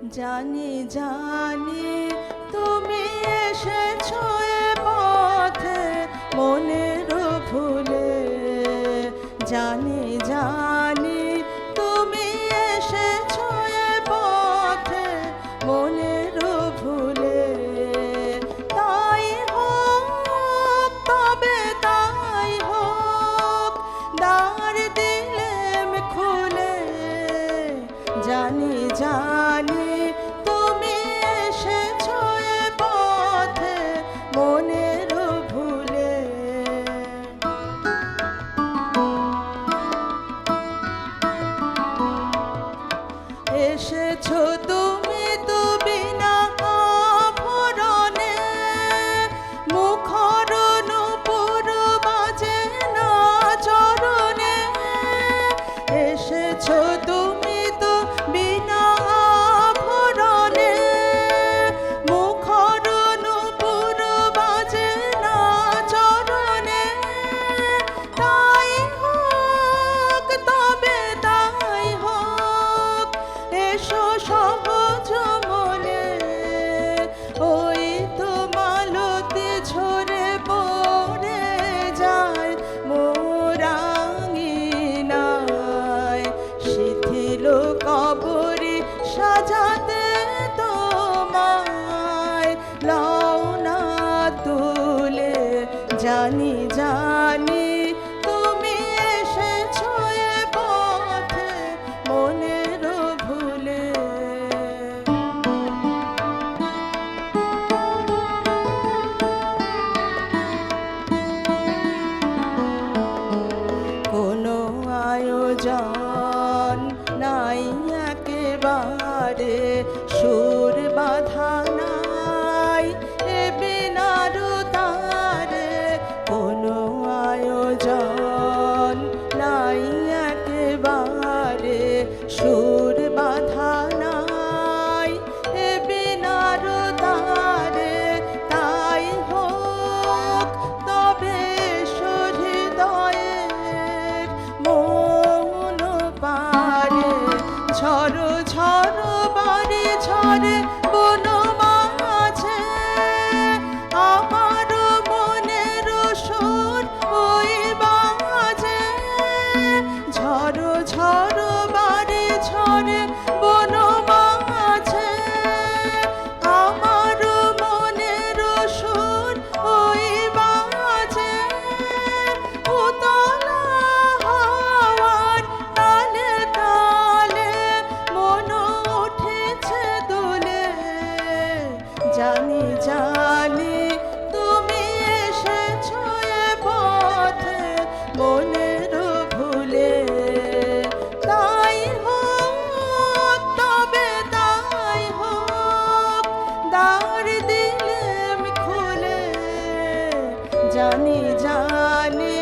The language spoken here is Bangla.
জানি জানি তুমি এসেছো এ পথে মনের ভুলে, জানি জানি তুমি এসেছো এ পথে মনের ভুলে। তাই হোক তবে তাই হোক, দ্বার দিলেম খুলে, জানি জানি তুমি এসেছো এ পথে মনের ভুলে। এসেছো তুমি তো বিনা আভরণে, মুখর নূপুর বাজে না চরণে। এসেছো তুমি তো বিনা আভরণে, মুখর নূপুর বাজে না চরণে। তাই হোক তবে তাই হোক, এসো সহজ মনে। ওই তো মালতী ঝরে পড়ে যায় মোর আঙিনায়, শিথিল কবরী সাজাতে তোমায় লও না তুলে। জানি জানি তুমি এসেছো এ পথে মনের ভুলে। কোনো আয়োজন নাই একেবারে, সুর বাধা নাই এ বিনার তারে। কোনো আয়োজন নাই একেবারে, সুর বাধা নাই এ বিনার তারে। তাই হোক তবে হৃদয়ের মন পারে, ঝড় ঝড় বাড়ি ঝরে বন মাঝে, আমার মনের সুর ওই বাজে। ঝড় ঝড় বাড়ি ঝরে বন মাঝে, আমার মনের সুর ওই বাজে। উতলা হাওয়ার তালে তালে মন উঠেছে দুলে, জানি জানি তুমি এসেছো এ পথে মনের ভুলে। তাই হোক তবে তাই হোক, দ্বার দিলেম খুলে, জানি জানি